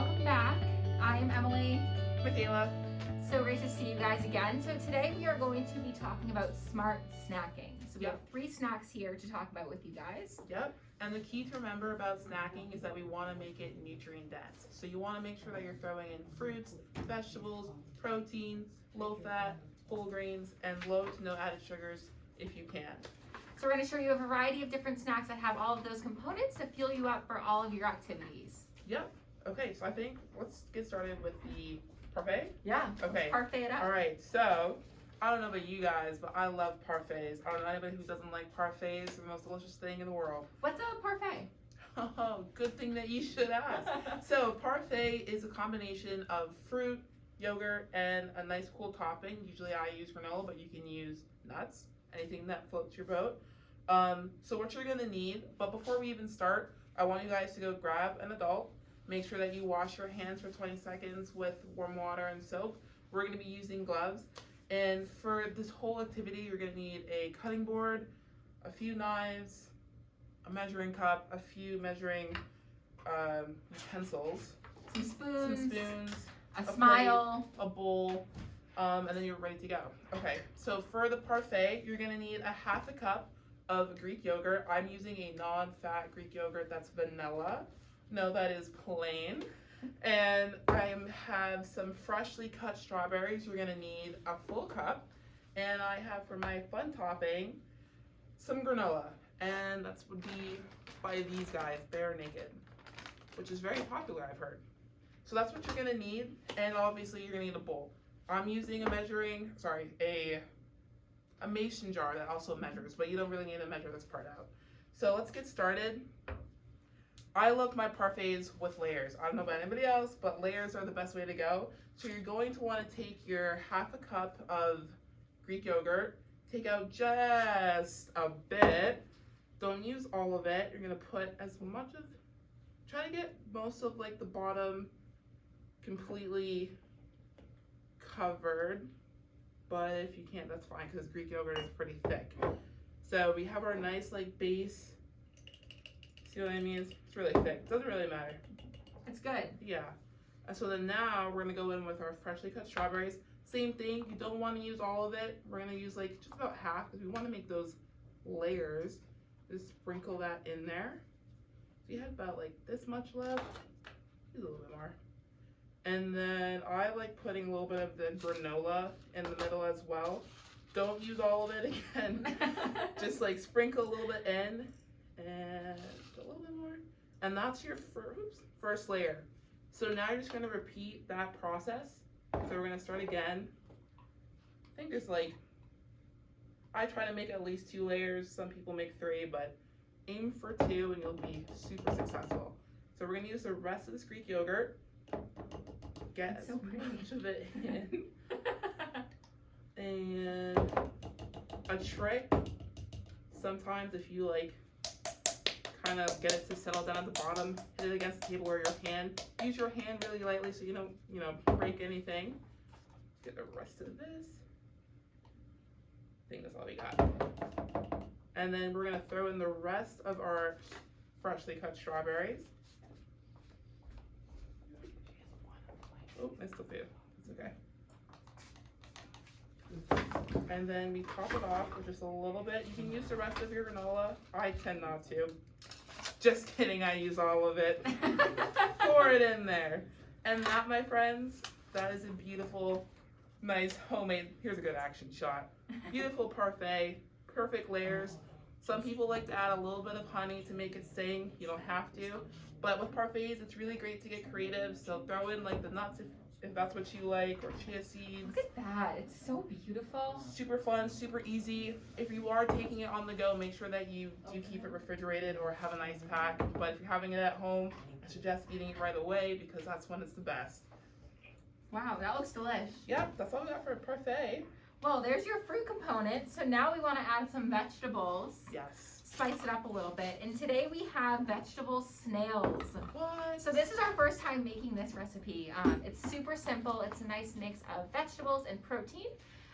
welcome back. I am Emily. Michaela. So great to see you guys again. So today we are going to be talking about smart snacking. So we have 3 snacks here to talk about with you guys. Yep. And the key to remember about snacking is that we want to make it nutrient dense. So you want to make sure that you're throwing in fruits, vegetables, protein, low fat, whole grains, and low to no added sugars if you can. So we're going to show you a variety of different snacks that have all of those components to fuel you up for all of your activities. Yep. Okay, so I think let's get started with the parfait. Yeah. Okay. Parfait it up. All right. So I don't know about you guys, but I love parfaits. I don't know anybody who doesn't like parfaits. They're the most delicious thing in the world. What's a parfait? Oh, good thing that you should ask. So parfait is a combination of fruit, yogurt, and a nice cool topping. Usually I use granola, but you can use nuts, anything that floats your boat. So what you're gonna need, but before we even start, I want you guys to go grab an adult. Make sure that you wash your hands for 20 seconds with warm water and soap. We're gonna be using gloves. And for this whole activity, you're gonna need a cutting board, a few knives, a measuring cup, a few measuring utensils, Some spoons, a plate, smile, a bowl, and then you're ready to go. Okay, so for the parfait, you're gonna need a half a cup of Greek yogurt. I'm using a non-fat Greek yogurt that's vanilla. No, that is plain. And I have some freshly cut strawberries. You're gonna need a full cup. And I have for my fun topping, some granola. And that would be by these guys, Bare Naked, which is very popular, I've heard. So that's what you're gonna need. And obviously you're gonna need a bowl. I'm using a mason jar that also measures, but you don't really need to measure this part out. So let's get started. I love my parfaits with layers. I don't know about anybody else, but layers are the best way to go. So you're going to want to take your half a cup of Greek yogurt, take out just a bit. Don't use all of it. You're going to put as much of, try to get most of like the bottom completely covered. But if you can't, that's fine because Greek yogurt is pretty thick. So we have our nice like base. See what I mean? It's really thick. Doesn't really matter. It's good. Yeah. And so then now we're gonna go in with our freshly cut strawberries. Same thing. You don't want to use all of it. We're gonna use like just about half because we want to make those layers. Just sprinkle that in there. So you have about like this much left. Use a little bit more. And then I like putting a little bit of the granola in the middle as well. Don't use all of it again. Just like sprinkle a little bit in and a little bit more. And that's your first layer. So now you're just going to repeat that process. So we're going to start again. I think there's like, I try to make at least 2 layers. Some people make 3, but aim for 2 and you'll be super successful. So we're going to use the rest of this Greek yogurt. Get as much of it in. And a trick, sometimes if you like kind of get it to settle down at the bottom, hit it against the table or your hand. Use your hand really lightly so you don't, break anything. Get the rest of this. I think that's all we got. And then we're gonna throw in the rest of our freshly cut strawberries. Oh, I still do. It's okay. And then we top it off with just a little bit. You can use the rest of your granola. I tend not to. Just kidding, I use all of it. Pour it in there. And that, my friends, that is a beautiful, nice homemade, here's a good action shot. Beautiful parfait, perfect layers. Some people like to add a little bit of honey to make it sing. You don't have to. But with parfaits, it's really great to get creative. So throw in like the nuts if that's what you like, or chia seeds. Look at that. It's so beautiful. Super fun, super easy. If you are taking it on the go, make sure that you do keep it refrigerated or have an ice pack. But if you're having it at home, I suggest eating it right away because that's when it's the best. Wow, that looks delish. Yep, that's all we got for a parfait. Well, there's your fruit component. So now we want to add some vegetables. Yes. Spice it up a little bit. And today we have vegetable snails. What? So this is our first time making this recipe. It's super simple. It's a nice mix of vegetables and protein.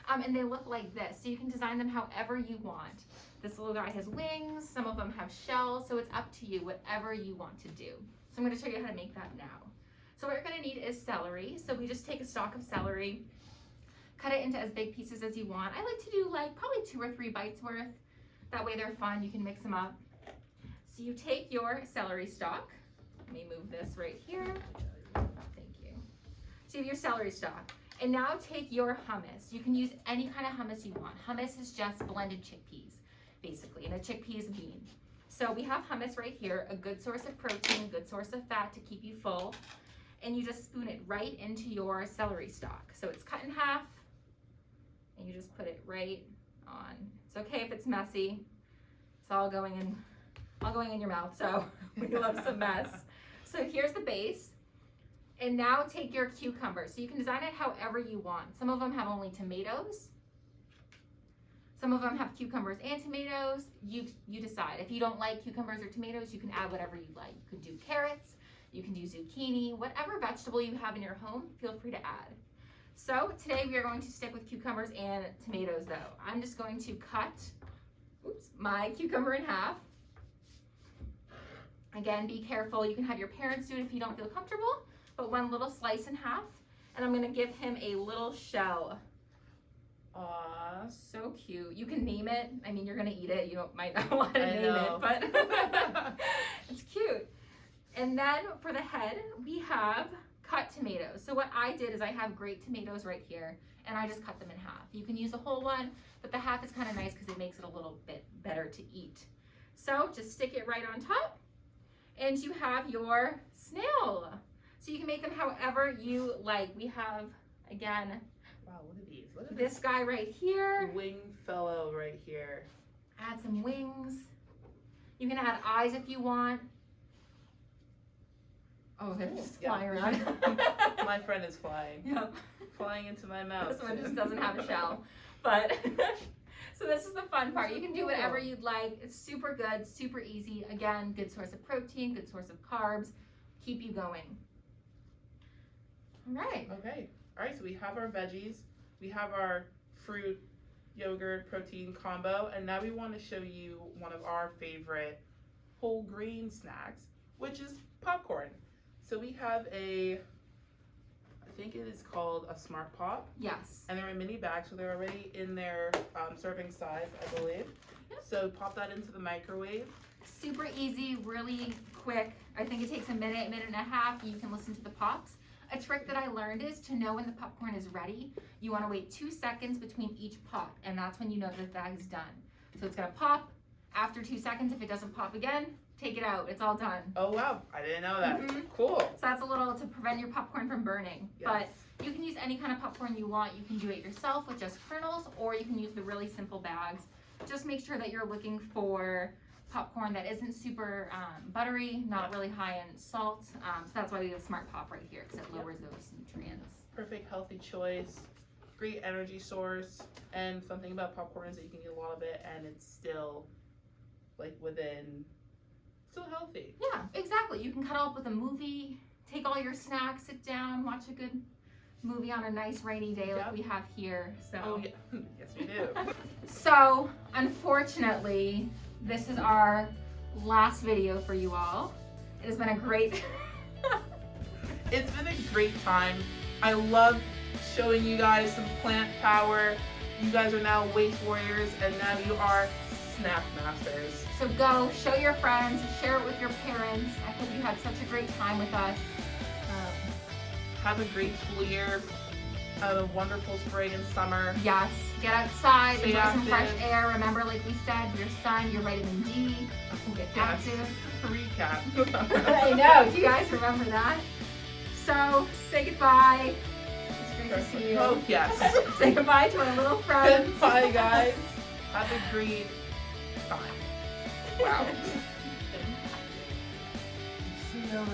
And they look like this. So you can design them however you want. This little guy has wings. Some of them have shells. So it's up to you, whatever you want to do. So I'm going to show you how to make that now. So what you're gonna need is celery. So we just take a stalk of celery, cut it into as big pieces as you want. I like to do like probably 2 or 3 bites worth. That way they're fun, you can mix them up. So you take your celery stalk. Let me move this right here. Thank you. So you have your celery stalk. And now take your hummus. You can use any kind of hummus you want. Hummus is just blended chickpeas, basically, and a chickpea is a bean. So we have hummus right here, a good source of protein, a good source of fat to keep you full. And you just spoon it right into your celery stalk. So it's cut in half, and you just put it right on. It's okay if it's messy. It's all going in your mouth, so we love some mess. So here's the base. And now take your cucumbers. So you can design it however you want. Some of them have only tomatoes. Some of them have cucumbers and tomatoes. You decide. If you don't like cucumbers or tomatoes, you can add whatever you like. You can do carrots, you can do zucchini, whatever vegetable you have in your home, feel free to add. So today we are going to stick with cucumbers and tomatoes though. I'm just going to cut my cucumber in half. Again, be careful. You can have your parents do it if you don't feel comfortable, but one little slice in half. And I'm gonna give him a little shell. Aw, so cute. You can name it. I mean, you're gonna eat it. You might not want to name it, but it's cute. And then for the head, we have cut tomatoes. So what I did is I have great tomatoes right here, and I just cut them in half. You can use the whole one, but the half is kind of nice because it makes it a little bit better to eat. So just stick it right on top, and you have your snail. So you can make them however you like. We have, again, wow, look at these. Look at this guy right here. Wing fellow right here. Add some wings. You can add eyes if you want. Oh, they're just flying around. My friend is flying. Yep. Flying into my mouth. This one just doesn't have a shell. But, so this is the fun part. You can do whatever you'd like. It's super good, super easy. Again, good source of protein, good source of carbs. Keep you going. All right. Okay. All right, so we have our veggies. We have our fruit, yogurt, protein combo. And now we want to show you one of our favorite whole grain snacks, which is popcorn. So we have I think it is called a Smart Pop. Yes. And they're in mini bags, so they're already in their serving size, I believe. Yep. So pop that into the microwave. Super easy, really quick. I think it takes a minute and a half. You can listen to the pops. A trick that I learned is to know when the popcorn is ready. You want to wait 2 seconds between each pop, and that's when you know the bag is done. So it's going to pop. After 2 seconds, if it doesn't pop again, take it out. It's all done. Oh, wow. I didn't know that. Mm-hmm. Cool. So that's a little to prevent your popcorn from burning. Yes. But you can use any kind of popcorn you want. You can do it yourself with just kernels, or you can use the really simple bags. Just make sure that you're looking for popcorn that isn't super buttery, not really high in salt. So that's why we have Smart Pop right here, because it lowers those nutrients. Perfect healthy choice. Great energy source. And something about popcorn is that you can get a lot of it and it's still still healthy. Yeah, exactly. You can cuddle up with a movie, take all your snacks, sit down, watch a good movie on a nice rainy day like we have here. So. Oh yeah, yes we do. So unfortunately, this is our last video for you all. It has been a great It's been a great time. I love showing you guys some plant power. You guys are now waste warriors and now you are snack masters. So go, show your friends, share it with your parents. I hope you had such a great time with us. Have a great school year. Have a wonderful spring and summer. Yes, get outside, Stay enjoy some active. fresh air. Remember, like we said, your sun, your vitamin D. Get active. Recap. I know. Do you guys remember that? So say goodbye. It's great to see you. Oh yes. Say goodbye to our little friends. Goodbye guys. Have a great time. Wow. See you.